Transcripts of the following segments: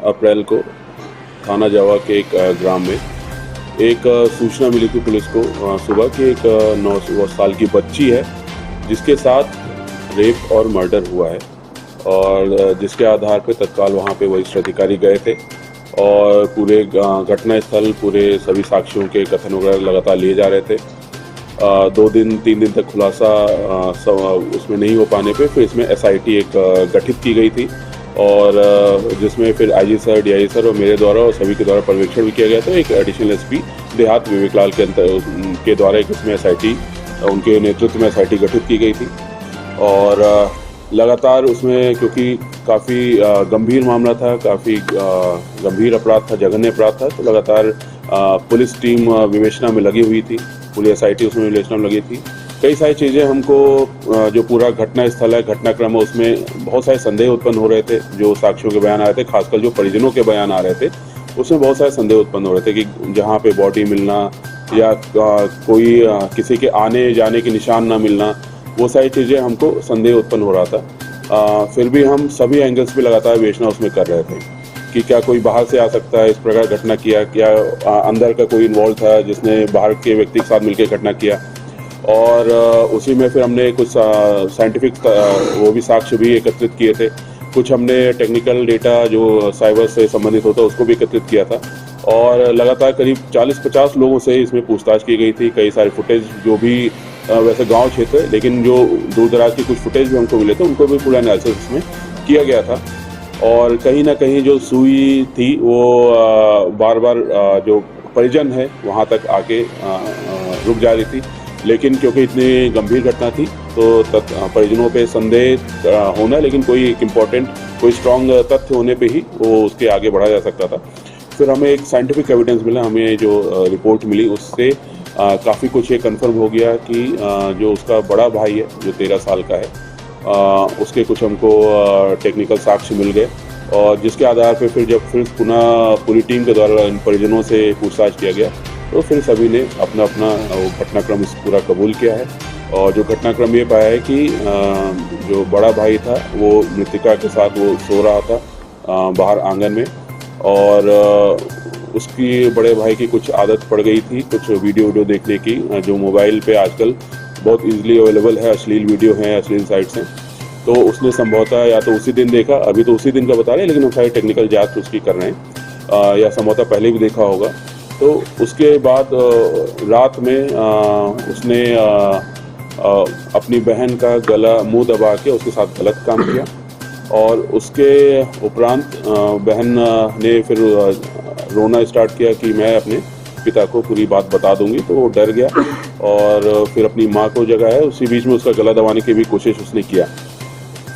अप्रैल को थाना जावा के एक ग्राम में एक सूचना मिली थी पुलिस को सुबह कि एक 9 साल की बच्ची है जिसके साथ रेप और मर्डर हुआ है, और जिसके आधार पर तत्काल वहां पे वरिष्ठ अधिकारी गए थे और पूरे घटना स्थल, पूरे सभी साक्ष्यों के कथन वगैरह लगातार लिए जा रहे थे। 2-3 दिन तक खुलासा उसमें नहीं हो पाने पे फिर इसमें SIT एक गठित की गई थी, और जिसमें फिर IG सर, DI सर और मेरे द्वारा और सभी के द्वारा पर्यवेक्षण भी किया गया था। एक एडिशनल SP देहात विवेक लाल के द्वारा एक इसमें SIT, उनके नेतृत्व में SIT गठित की गई थी। और लगातार उसमें, क्योंकि काफ़ी गंभीर मामला था, काफ़ी गंभीर अपराध था, जघन्य अपराध था, तो लगातार पुलिस टीम विवेचना में लगी हुई थी, पूरी SIT उसमें विवेचना में लगी थी। कई सारी चीज़ें हमको, जो पूरा घटना स्थल है, घटनाक्रम है, उसमें बहुत सारे संदेह उत्पन्न हो रहे थे। जो साक्ष्यों के बयान आ रहे थे, खासकर जो परिजनों के बयान आ रहे थे, उसमें बहुत सारे संदेह उत्पन्न हो रहे थे कि जहाँ पे बॉडी मिलना या कोई किसी के आने जाने के निशान ना मिलना, वो सारी चीज़ें हमको संदेह उत्पन्न हो रहा था। फिर भी हम सभी एंगल्स पे लगातार विवेचना उसमें कर रहे थे कि क्या कोई बाहर से आ सकता है, इस प्रकार घटना किया, क्या अंदर का कोई इन्वॉल्व था जिसने बाहर के व्यक्ति के साथ मिलकर घटना किया। और उसी में फिर हमने कुछ साइंटिफिक वो भी साक्ष्य भी एकत्रित किए थे, कुछ हमने टेक्निकल डेटा जो साइबर से संबंधित होता है उसको भी एकत्रित किया था, और लगातार करीब 40-50 लोगों से इसमें पूछताछ की गई थी। कई सारे फुटेज जो भी वैसे गांव क्षेत्र है, लेकिन जो दूर दराज की कुछ फुटेज भी हमको मिले थे, उनको भी पूरा एनालिसिस इसमें किया गया था। और कहीं ना कहीं जो सुई थी वो बार बार जो परिजन है वहाँ तक आके रुक जा रही थी, लेकिन क्योंकि इतनी गंभीर घटना थी तो परिजनों पे संदेह होना, लेकिन कोई एक इम्पोर्टेंट, कोई स्ट्रॉन्ग तथ्य होने पे ही वो उसके आगे बढ़ा जा सकता था। फिर हमें एक साइंटिफिक एविडेंस मिला, हमें जो रिपोर्ट मिली उससे काफ़ी कुछ ये कंफर्म हो गया कि जो उसका बड़ा भाई है जो 13 साल का है, उसके कुछ हमको टेक्निकल साक्ष्य मिल गए, और जिसके आधार पर फिर जब फिर पुनः पूरी टीम के द्वारा इन परिजनों से पूछताछ किया गया तो फिर सभी ने अपना अपना घटनाक्रम पूरा कबूल किया है। और जो घटनाक्रम ये पाया है कि जो बड़ा भाई था वो मृतिका के साथ वो सो रहा था बाहर आंगन में, और उसकी बड़े भाई की कुछ आदत पड़ गई थी कुछ वीडियो देखने की, जो मोबाइल पे आजकल बहुत इजीली अवेलेबल है, अश्लील वीडियो हैं, अश्लील साइट्स हैं। तो उसने संभवतः या तो उसी दिन देखा, अभी तो उसी दिन का बता रहे हैं, लेकिन हम सारी टेक्निकल जाँच उसकी कर रहे हैं, या संभवतः पहले भी देखा होगा। तो उसके बाद रात में उसने अपनी बहन का गला मुंह दबा के उसके साथ गलत काम किया, और उसके उपरांत बहन ने फिर रोना स्टार्ट किया कि मैं अपने पिता को पूरी बात बता दूंगी, तो वो डर गया और फिर अपनी माँ को जगाया। उसी बीच में उसका गला दबाने की भी कोशिश उसने किया।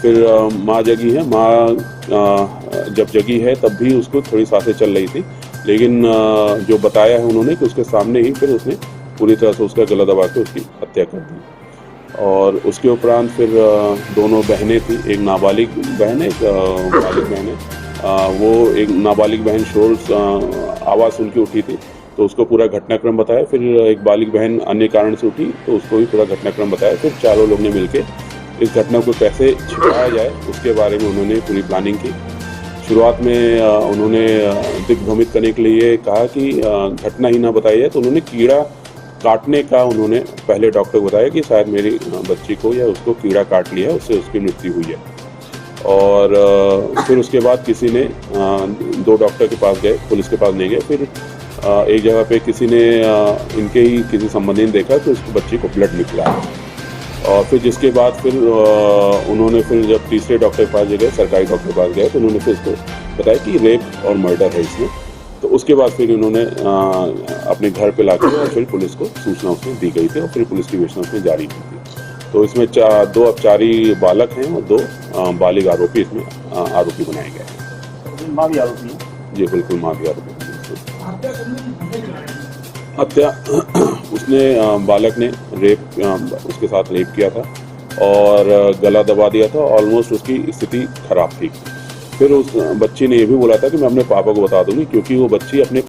फिर माँ जगी है, माँ जब जगी है तब भी उसको थोड़ी सांसें चल रही थी, लेकिन जो बताया है उन्होंने कि उसके सामने ही फिर उसने पूरी तरह से उसका गला दबा के उसकी हत्या कर दी। और उसके उपरांत फिर दोनों बहनें थी, एक नाबालिग बहन है, एक बालिग बहन है। वो एक नाबालिग बहन शोर आवाज़ सुन के उठी थी तो उसको पूरा घटनाक्रम बताया। फिर एक बालिग बहन अन्य कारण से उठी तो उसको भी पूरा घटनाक्रम बताया। फिर चारों लोग ने मिलकर इस घटना को कैसे छिपाया जाए उसके बारे में उन्होंने पूरी प्लानिंग की। शुरुआत में उन्होंने दिग्भ्रमित करने के लिए कहा कि घटना ही ना बताई जाए, तो उन्होंने कीड़ा काटने का उन्होंने पहले डॉक्टर को बताया कि शायद मेरी बच्ची को या उसको कीड़ा काट लिया, उससे उसकी मृत्यु हुई है। और फिर उसके बाद किसी ने 2 डॉक्टर के पास गए, पुलिस के पास नहीं गए। फिर एक जगह पे किसी ने इनके ही किसी संबंधी ने देखा तो उसकी बच्ची को ब्लड निकला, और फिर जिसके बाद फिर उन्होंने फिर जब तीसरे डॉक्टर के पास गए, सरकारी डॉक्टर के पास गए, तो उन्होंने फिर उसको बताया कि रेप और मर्डर है इसमें। तो उसके बाद फिर उन्होंने अपने घर पे लाकर और फिर पुलिस को सूचना उसमें दी गई थी, और फिर पुलिस की विवेचना उसमें जारी की थी। तो इसमें 2 अपचारी बालक हैं और 2 बालिग आरोपी इसमें आरोपी बनाए गए हैं। माँ भी आरोपी है? जी बिल्कुल, माँ भी आरोपी। हत्या उसने बालक ने उसके साथ रेप किया था और गला दबा दिया था। ऑलमोस्ट उसकी स्थिति खराब थी। फिर उस बच्ची ने ये भी बोला था कि मैं अपने पापा को बता दूंगी, क्योंकि वो बच्ची अपने